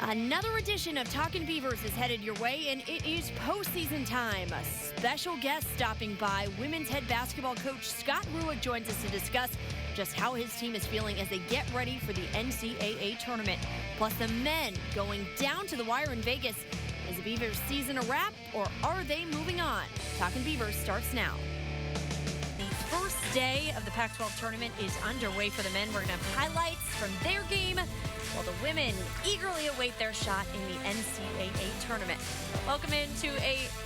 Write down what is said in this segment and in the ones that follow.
Another edition of Talkin Beavers is headed your way, and it is postseason time. A special guest stopping by. Women's head basketball coach Scott Rueck joins us to discuss just how his team is feeling as they get ready for the NCAA tournament. Plus the men going down to the wire in Vegas. Is the Beavers season a wrap, or are they moving on? Talkin Beavers starts now. The first day of the Pac-12 tournament is underway for the men. We're going to have highlights from their game, while the women eagerly await their shot in the NCAA tournament. Welcome into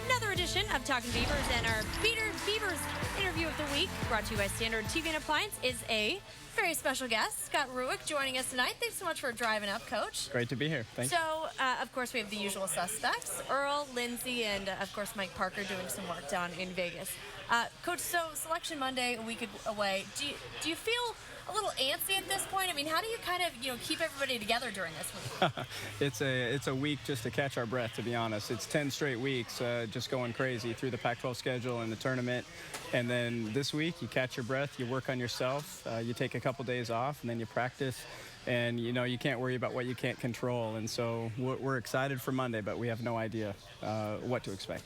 another edition of Talkin Beavers, and our Beavers interview of the week, brought to you by Standard TV and Appliance, is a very special guest, Scott Rueck, joining us tonight. Thanks so much for driving up, Coach. Great to be here. Thanks. So, of course, we have the usual suspects, Earl, Lindsay, and, of course, Mike Parker doing some work down in Vegas. Coach, so Selection Monday, a week away. Do you feel a little antsy at this point? I mean, how do you kind of, keep everybody together during this week? It's a week just to catch our breath, to be honest. It's 10 straight weeks just going crazy through the Pac-12 schedule and the tournament. And then this week, you catch your breath, you work on yourself, you take a couple days off, and then you practice. And, you can't worry about what you can't control. And so we're excited for Monday, but we have no idea what to expect.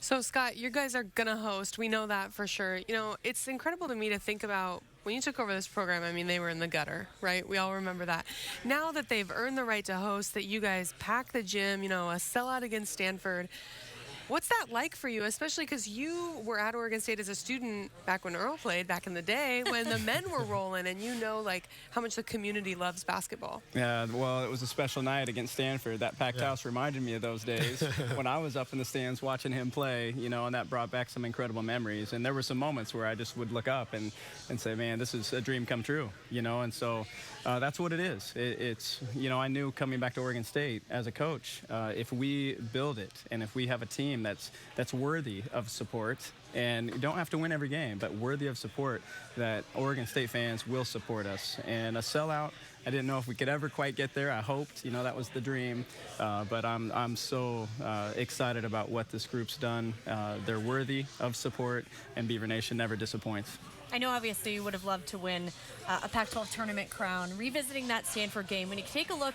So, Scott, you guys are going to host. We know that for sure. It's incredible to me to think about when you took over this program. I mean, they were in the gutter, right? We all remember that. Now that they've earned the right to host, that you guys pack the gym, a sellout against Stanford. What's that like for you, especially because you were at Oregon State as a student back when Earl played, back in the day, when the men were rolling, and how much the community loves basketball? Yeah, well, it was a special night against Stanford. That packed house reminded me of those days when I was up in the stands watching him play, and that brought back some incredible memories. And there were some moments where I just would look up and say, man, this is a dream come true, and so that's what it is. It's I knew coming back to Oregon State as a coach, if we build it and if we have a team that's worthy of support, and you don't have to win every game, but worthy of support, that Oregon State fans will support us. And a sellout, I didn't know if we could ever quite get there. I hoped, that was the dream. But I'm so excited about what this group's done. They're worthy of support, and Beaver Nation never disappoints. I know, obviously, you would have loved to win a Pac-12 tournament crown. Revisiting that Stanford game, when you take a look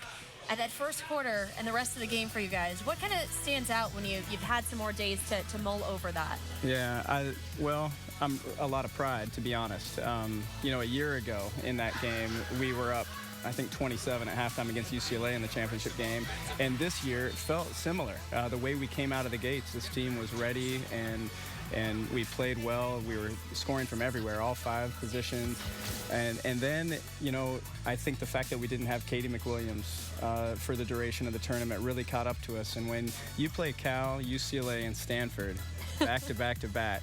at that first quarter and the rest of the game for you guys, what kind of stands out when you've had some more days to mull over that? Yeah, I'm a lot of pride, to be honest. A year ago in that game, we were up, I think, 27 at halftime against UCLA in the championship game. And this year, it felt similar. The way we came out of the gates, this team was ready, and we played well. We were scoring from everywhere, all 5 positions. And then, I think the fact that we didn't have Katie McWilliams for the duration of the tournament really caught up to us. And when you play Cal, UCLA, and Stanford back to back to back,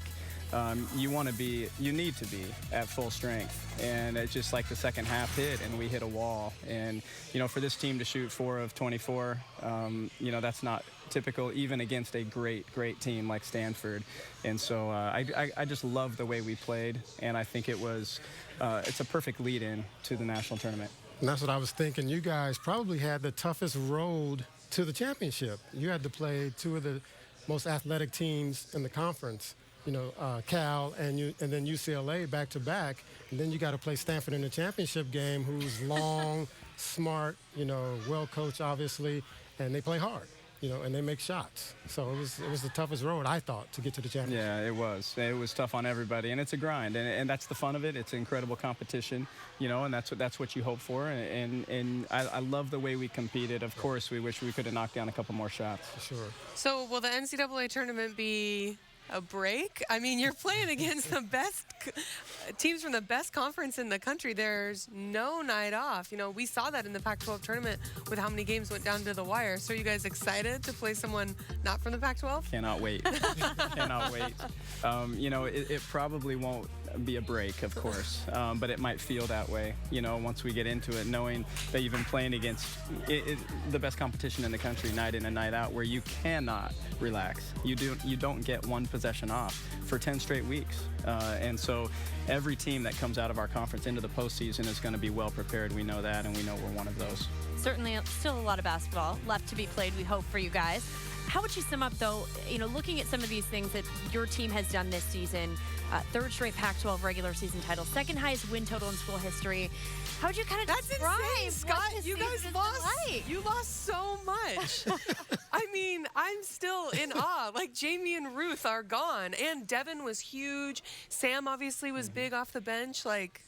you need to be at full strength. And it's just like the second half hit, and we hit a wall. And, for this team to shoot 4 of 24, that's not typical, even against a great team like Stanford. And so I just love the way we played, and I think it's a perfect lead-in to the national tournament. And that's what I was thinking. You guys probably had the toughest road to the championship. You had to play 2 of the most athletic teams in the conference. Cal and then UCLA back to back, and then you got to play Stanford in the championship game, who's long, smart, well coached, obviously, and they play hard, and they make shots. So it was the toughest road, I thought, to get to the championship. Yeah, it was. It was tough on everybody, and it's a grind, and that's the fun of it. It's incredible competition, and that's what you hope for. And I love the way we competed. Of course, we wish we could have knocked down a couple more shots. For sure. So will the NCAA tournament be a break? I mean, you're playing against the best teams from the best conference in the country. There's no night off. We saw that in the Pac-12 tournament with how many games went down to the wire. So are you guys excited to play someone not from the Pac-12? Cannot wait. Cannot wait. It probably won't be a break, of course, but it might feel that way, once we get into it, knowing that you've been playing against the best competition in the country night in and night out, where you cannot relax. You don't get one possession off for 10 straight weeks. And so every team that comes out of our conference into the postseason is going to be well prepared. We know that, and we know we're one of those. Certainly still a lot of basketball left to be played, we hope, for you guys. How would you sum up, though, looking at some of these things that your team has done this season, third straight Pac-12 regular season title, second highest win total in school history. How would you kind of describe insane, Scott. what You guys lost. like? You lost so much. I mean, I'm still in awe. Like, Jamie and Ruth are gone, and Devin was huge. Sam obviously was big off the bench. Like,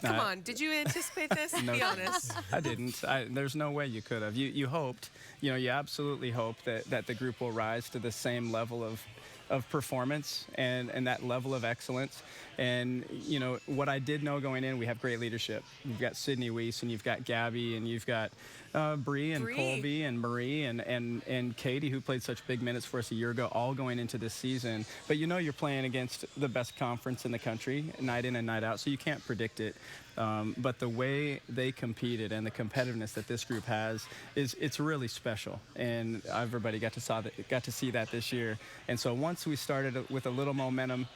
come on, did you anticipate this? No, Be honest. I didn't. There's no way you could have. You hoped. You absolutely hope that the group will rise to the same level of performance and that level of excellence. And, what I did know going in, we have great leadership. You've got Sydney Weiss, and you've got Gabby, and you've got Bree and Colby and Marie and Katie, who played such big minutes for us a year ago, all going into this season. But you're playing against the best conference in the country, night in and night out, so you can't predict it. But the way they competed and the competitiveness that this group has it's really special, and everybody got to see that this year. And so once we started with a little momentum,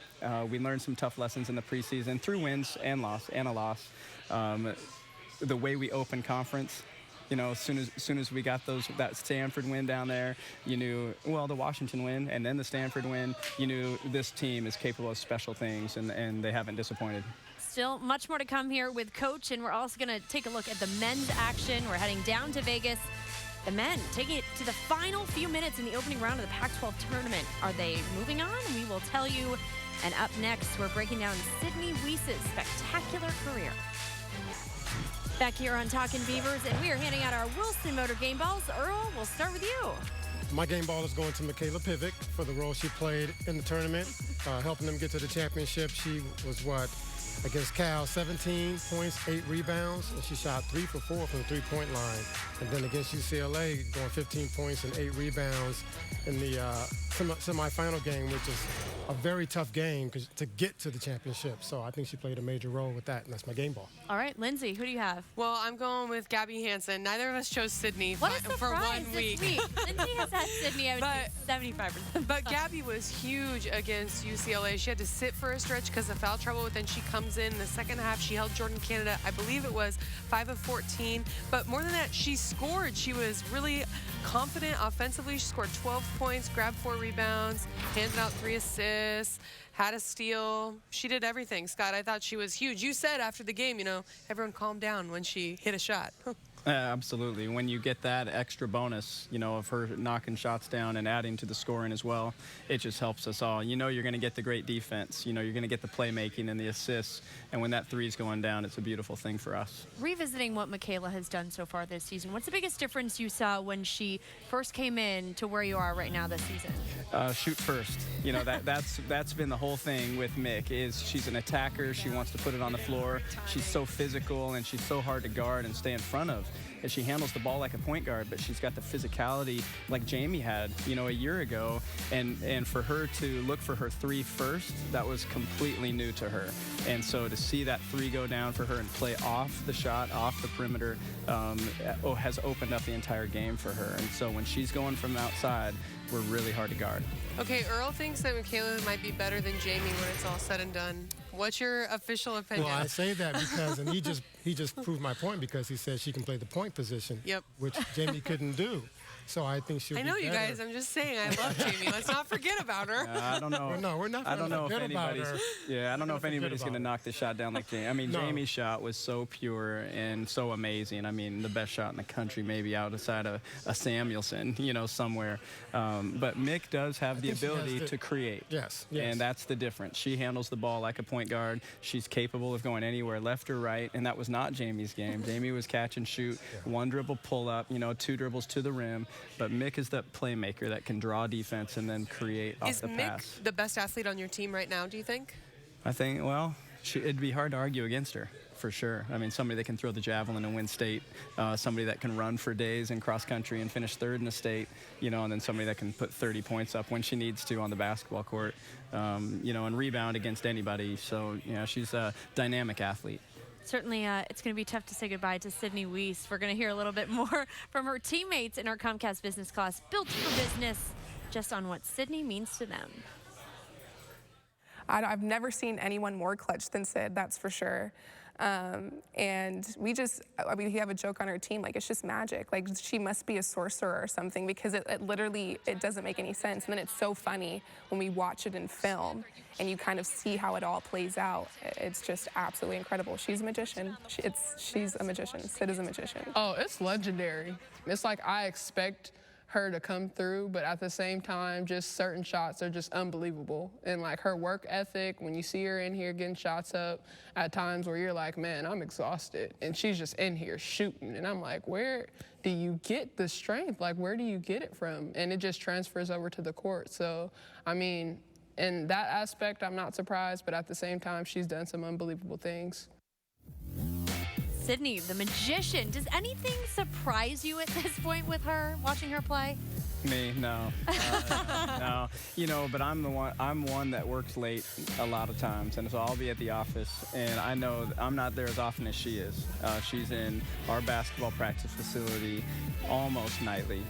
we learned some tough lessons in the preseason through wins and a loss. The way we opened conference. As soon as we got that Stanford win down there, you knew, well, the Washington win and then the Stanford win, you knew this team is capable of special things, and they haven't disappointed. Still much more to come here with Coach, and we're also going to take a look at the men's action. We're heading down to Vegas. The men taking it to the final few minutes in the opening round of the Pac-12 tournament. Are they moving on? We will tell you. And up next, we're breaking down Sydney Weiss's spectacular career. Back here on Talkin Beavers, and we are handing out our Wilson Motor game balls. Earl, we'll start with you. My game ball is going to Michaela Pivick for the role she played in the tournament, helping them get to the championship. She was against Cal, 17 points, 8 rebounds, and she shot 3 for 4 from the three-point line. And then against UCLA, going 15 points and 8 rebounds in the semifinal game, which is a very tough game to get to the championship. So I think she played a major role with that, and that's my game ball. All right, Lindsay, who do you have? Well, I'm going with Gabby Hansen. Neither of us chose Sydney for 1 week. Lindsay has had Sydney, I would say 75%. But Gabby was huge against UCLA. She had to sit for a stretch because of foul trouble, but then she comes in the second half. She held Jordan Canada, I believe it was 5 of 14. But more than that, she scored. She was really confident offensively. She scored 12 points, grabbed 4 rebounds, handed out 3 assists, had a steal. She did everything, Scott. I thought she was huge. You said after the game, everyone calmed down when she hit a shot. Absolutely. When you get that extra bonus, of her knocking shots down and adding to the scoring as well, it just helps us all. You're going to get the great defense. You're going to get the playmaking and the assists. And when that three's going down, it's a beautiful thing for us. Revisiting what Michaela has done so far this season, what's the biggest difference you saw when she first came in to where you are right now this season? Shoot first. That's been the whole thing with Mick. Is she's an attacker. She wants to put it on the floor. She's so physical, and she's so hard to guard and stay in front of. And she handles the ball like a point guard, but she's got the physicality like Jamie had, a year ago. And for her to look for her 3 first, that was completely new to her. And so to see that 3 go down for her and play off the shot, off the perimeter, has opened up the entire game for her. And so when she's going from outside, we're really hard to guard. Okay, Earl thinks that Michaela might be better than Jamie when it's all said and done. What's your official opinion? Well, I say that because, and he just proved my point because he said she can play the point position, which Jamie couldn't do. So I think she'll be better. I know you guys. I'm just saying I love Jamie. Let's not forget about her. I don't know. No, we're not. I don't know if anybody's. Yeah, I don't know if anybody's going to knock the shot down like Jamie. I mean, No. Jamie's shot was so pure and so amazing. I mean, the best shot in the country, maybe outside of a Samuelson, somewhere. But Mick does have the ability to create. Yes. And that's the difference. She handles the ball like a point guard. She's capable of going anywhere, left or right, and that was not Jamie's game. Jamie was catch and shoot, 1 dribble pull up, 2 dribbles to the rim. But Mick is that playmaker that can draw defense and then create off the pass. Is Mick the best athlete on your team right now, do you think? I think, well, it'd be hard to argue against her, for sure. I mean, somebody that can throw the javelin and win state, somebody that can run for days in cross country and finish 3rd in the state, and then somebody that can put 30 points up when she needs to on the basketball court, and rebound against anybody. So, she's a dynamic athlete. Certainly, it's going to be tough to say goodbye to Sydney Weiss. We're going to hear a little bit more from her teammates in our Comcast business class, Built for Business, just on what Sydney means to them. I've never seen anyone more clutch than Sid, that's for sure. And we have a joke on our team, like, it's just magic. Like, she must be a sorcerer or something, because it literally, it doesn't make any sense. And then it's so funny when we watch it in film and you kind of see how it all plays out. It's just absolutely incredible. She's a magician. She's a magician. Sid is a magician. Oh, it's legendary. It's like I expect her to come through, but at the same time, just certain shots are just unbelievable. And like her work ethic, when you see her in here getting shots up at times where you're like, man, I'm exhausted. And she's just in here shooting. And I'm like, where do you get the strength? Like, where do you get it from? And it just transfers over to the court. So, I mean, in that aspect, I'm not surprised, but at the same time, she's done some unbelievable things. Sydney, the magician. Does anything surprise you at this point with her, watching her play? Me, no. No. You know, but I'm one that works late a lot of times, and so I'll be at the office, and I know that I'm not there as often as she is. She's in our basketball practice facility almost nightly,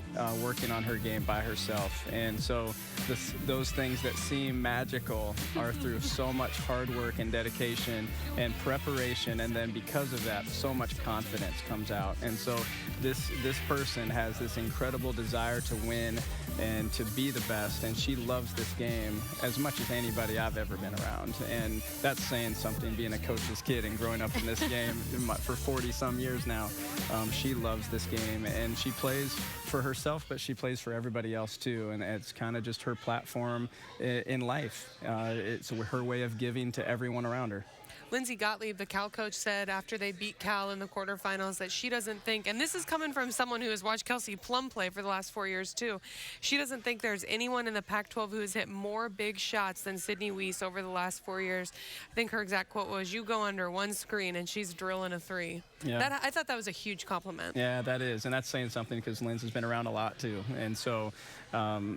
working on her game by herself. And so those things that seem magical are through so much hard work and dedication and preparation, and then because of that, so much confidence comes out. And so this person has this incredible desire to win and to be the best, and she loves this game as much as anybody I've ever been around. And that's saying something, being a coach's kid and growing up in this game for 40-some years now. She loves this game, and she plays for herself, but she plays for everybody else too, and it's kind of just her platform in life. It's her way of giving to everyone around her. Lindsey Gottlieb, the Cal coach, said after they beat Cal in the quarterfinals that she doesn't think, and this is coming from someone who has watched Kelsey Plum play for the last 4 years too, she doesn't think there's anyone in the Pac-12 who has hit more big shots than Sydney Weiss over the last 4 years. I think her exact quote was, "You go under one screen and she's drilling a three." Yeah. I thought that was a huge compliment. Yeah, that is, and that's saying something because Lindsey's been around a lot too. And so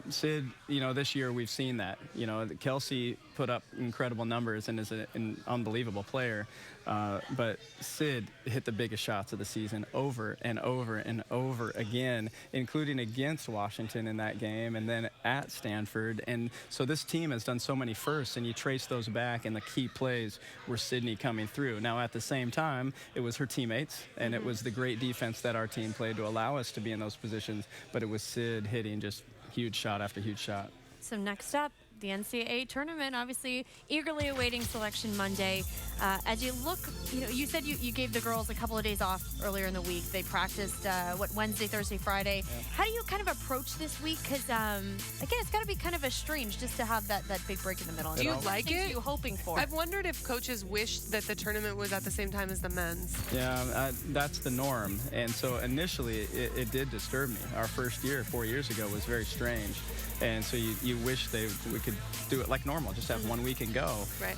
Sid, you know, this year we've seen that. You know, Kelsey put up incredible numbers and is an unbelievable player. But Sid hit the biggest shots of the season over and over and over again, including against Washington in that game and then at Stanford. And so this team has done so many firsts, and you trace those back, and the key plays were Sydney coming through. Now, at the same time, it was her teammates, and it was the great defense that our team played to allow us to be in those positions, but it was Sid hitting just huge shot after huge shot. So next up, the NCAA tournament, obviously eagerly awaiting selection Monday. As you look, you know, you said you gave the girls a couple of days off earlier in the week. They practiced, Wednesday, Thursday, Friday. Yeah. How do you kind of approach this week? Because, again, it's got to be kind of a strange just to have that big break in the middle. Do you like it? What are you hoping for? I've wondered if coaches wish that the tournament was at the same time as the men's. Yeah, that's the norm. And so initially, it did disturb me. Our first year, 4 years ago, was very strange. And so you wish we could do it like normal, just have 1 week and go. Right.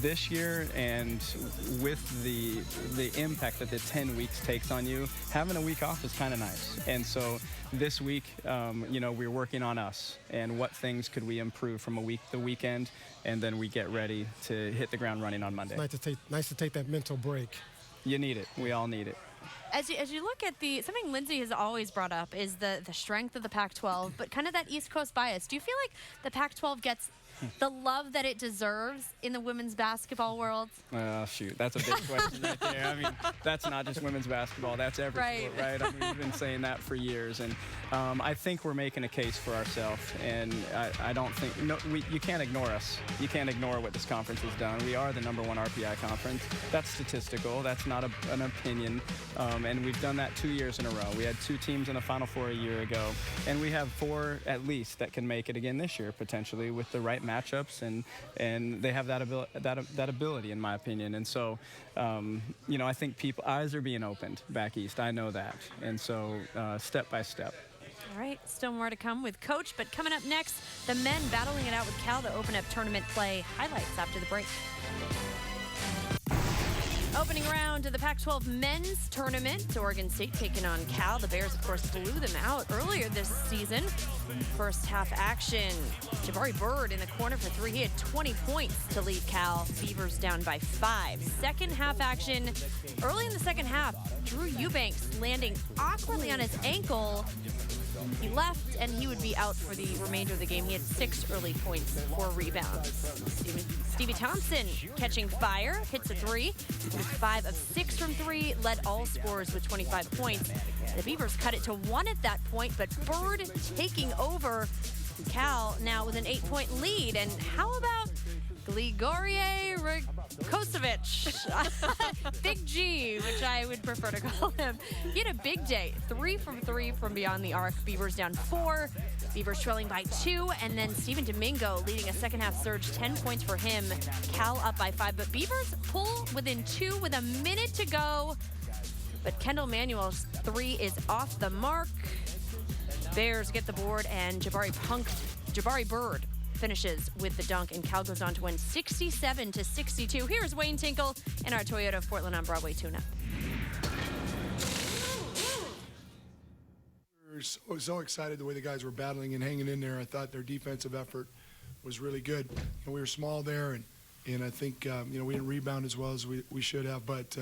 This year, and with the impact that the 10 weeks takes on you, having a week off is kind of nice. And so this week, we're working on us and what things could we improve from the weekend, and then we get ready to hit the ground running on Monday. Nice to take that mental break. You need it. We all need it. As you look at something Lindsey has always brought up is the strength of the Pac-12, but kind of that East Coast bias. Do you feel like the Pac-12 gets the love that it deserves in the women's basketball world? Shoot, that's a big question right there. I mean, that's not just women's basketball. That's every sport, right? I mean, we've been saying that for years. And I think we're making a case for ourselves. And I don't think you can't ignore us. You can't ignore what this conference has done. We are the #1 RPI conference. That's statistical. That's not an opinion. And we've done that 2 years in a row. We had 2 teams in the Final Four a year ago. And we have 4 at least that can make it again this year, potentially, with the right matchups, and they have that ability, in my opinion. And so, I think eyes are being opened back east. I know that. And so, step by step. All right, still more to come with Coach, but coming up next, the men battling it out with Cal to open up tournament play. Highlights after the break. Opening round of the Pac-12 men's tournament, Oregon State taking on Cal. The Bears, of course, blew them out earlier this season. First half action, Jabari Bird in the corner for 3. He had 20 points to lead Cal. Beavers down by 5. Second half action, early in the second half, Drew Eubanks landing awkwardly on his ankle. He left, and he would be out for the remainder of the game. He had 6 early points, 4 rebounds. Stevie Thompson catching fire, hits a 3. He was 5 of 6 from 3, led all scorers with 25 points. The Beavers cut it to 1 at that point, but Bird taking over. Cal now with an 8-point lead. And how about Grigorije Rakosovic? Big G, which I would prefer to call him. He had a big day. 3 from 3 from beyond the arc. Beavers down 4. Beavers trailing by 2. And then Steven Domingo leading a second-half surge. 10 points for him. Cal up by 5. But Beavers pull within 2 with a minute to go. But Kendall Manuel's 3 is off the mark. Bears get the board, and Jabari Bird finishes with the dunk, and Cal goes on to win 67-62. Here's Wayne Tinkle in our Toyota of Portland on Broadway tune-up. We were so excited the way the guys were battling and hanging in there. I thought their defensive effort was really good. And we were small there, and I think we didn't rebound as well as we should have. But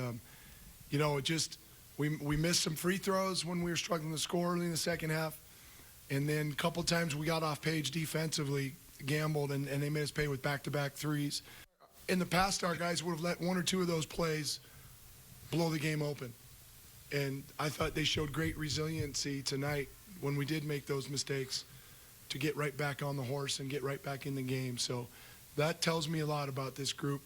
we missed some free throws when we were struggling to score early in the second half. And then a couple times we got off page defensively, gambled, and they made us pay with back-to-back threes. In the past, our guys would have let 1 or 2 of those plays blow the game open. And I thought they showed great resiliency tonight when we did make those mistakes to get right back on the horse and get right back in the game. So that tells me a lot about this group.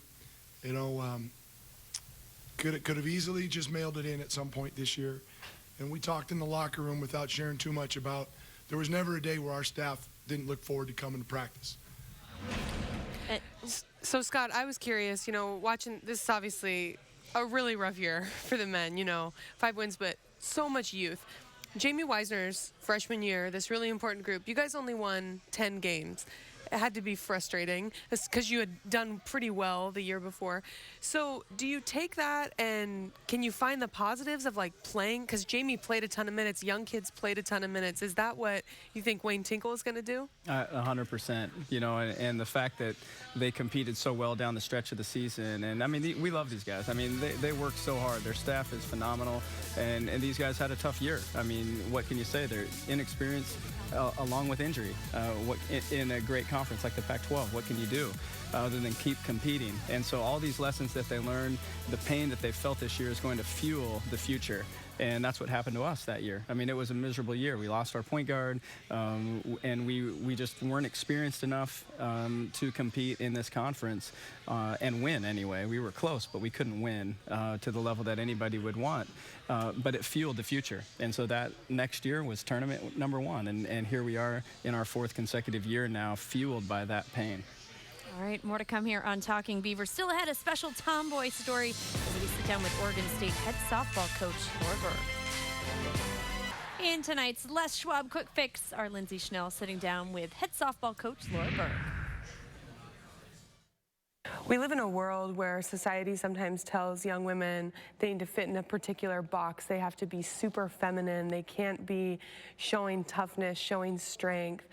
Could have easily just mailed it in at some point this year. And we talked in the locker room without sharing too much about there was never a day where our staff didn't look forward to coming to practice. So, Scott, I was curious, watching this is obviously a really rough year for the men, 5 wins, but so much youth. Jamie Wisner's freshman year, this really important group, you guys only won 10 games. It had to be frustrating because you had done pretty well the year before. So do you take that and can you find the positives of playing? Because Jamie played a ton of minutes, young kids played a ton of minutes. Is that what you think Wayne Tinkle is going to do? 100%. And the fact that they competed so well down the stretch of the season. And I mean, we love these guys. I mean, they work so hard. Their staff is phenomenal. And these guys had a tough year. I mean, what can you say? They're inexperienced. Along with injury, in a great conference like the Pac-12, what can you do other than keep competing? And so all these lessons that they learned, the pain that they felt this year is going to fuel the future. And that's what happened to us that year. I mean, it was a miserable year. We lost our point guard, and we just weren't experienced enough to compete in this conference and win anyway. We were close, but we couldn't win to the level that anybody would want. But it fueled the future. And so that next year was tournament number 1. And here we are in our 4th consecutive year now, fueled by that pain. All right, more to come here on Talking Beavers. Still ahead, a special tomboy story as we sit down with Oregon State head softball coach Laura Berg. In tonight's Les Schwab Quick Fix, our Lindsay Schnell sitting down with head softball coach Laura Berg. We live in a world where society sometimes tells young women they need to fit in a particular box. They have to be super feminine. They can't be showing toughness, showing strength.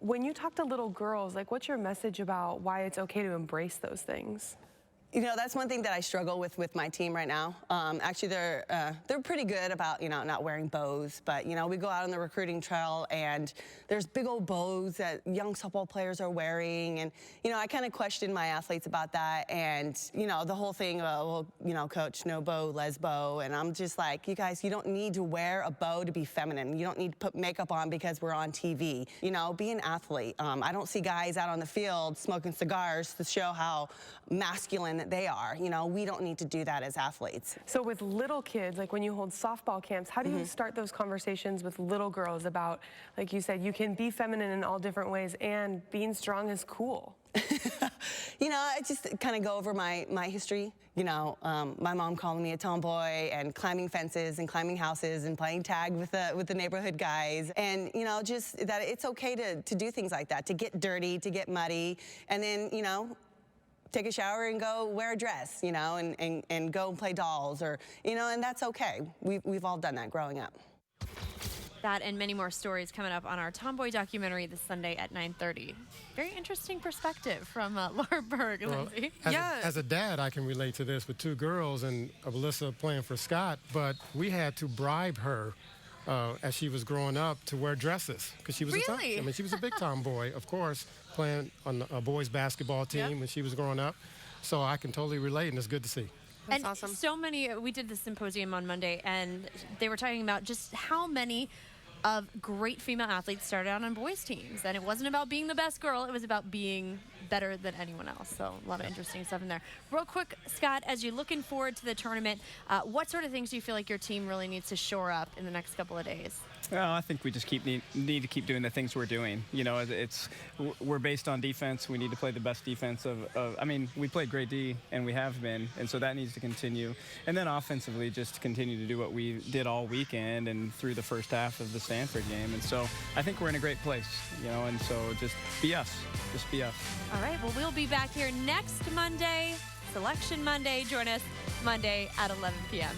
When you talk to little girls, what's your message about why it's okay to embrace those things? That's one thing that I struggle with my team right now. Actually, they're pretty good about, not wearing bows. But, we go out on the recruiting trail, and there's big old bows that young softball players are wearing. And, I kind of question my athletes about that. And, the whole thing, coach, no bow, lesbo. And I'm just like, you guys, you don't need to wear a bow to be feminine. You don't need to put makeup on because we're on TV. Be an athlete. I don't see guys out on the field smoking cigars to show how masculine that they are. We don't need to do that as athletes. So with little kids, when you hold softball camps, how do you start those conversations with little girls about, like you said, you can be feminine in all different ways and being strong is cool? I just kind of go over my history. My mom calling me a tomboy and climbing fences and climbing houses and playing tag with the neighborhood guys. And, just that it's okay to do things like that, to get dirty, to get muddy, and then, take a shower and go wear a dress, and go and play dolls, or, and that's okay. We've all done that growing up. That and many more stories coming up on our Tomboy documentary this Sunday at 9:30. Very interesting perspective from Laura Berg, Lindsay. As a dad, I can relate to this with 2 girls and Alyssa playing for Scott, but we had to bribe her as she was growing up to wear dresses because she was Really? I mean, she was a big tomboy, of course, playing on a boys basketball team when she was growing up. So I can totally relate, and it's good to see. That's and awesome. so many, we did the symposium on Monday, and they were talking about just how many of great female athletes started out on boys teams. And it wasn't about being the best girl, it was about being better than anyone else. So a lot of interesting stuff in there. Real quick, Scott, as you're looking forward to the tournament, what sort of things do you feel like your team really needs to shore up in the next couple of days? Well, I think we just need to keep doing the things we're doing. You know, we're based on defense. We need to play the best defense I mean, we played great D, and we have been, and so that needs to continue. And then offensively, just continue to do what we did all weekend and through the first half of the Stanford game. And so I think we're in a great place, you know, and so just be us. Just be us. All right, well, we'll be back here next Monday, Selection Monday. Join us Monday at 11 p.m.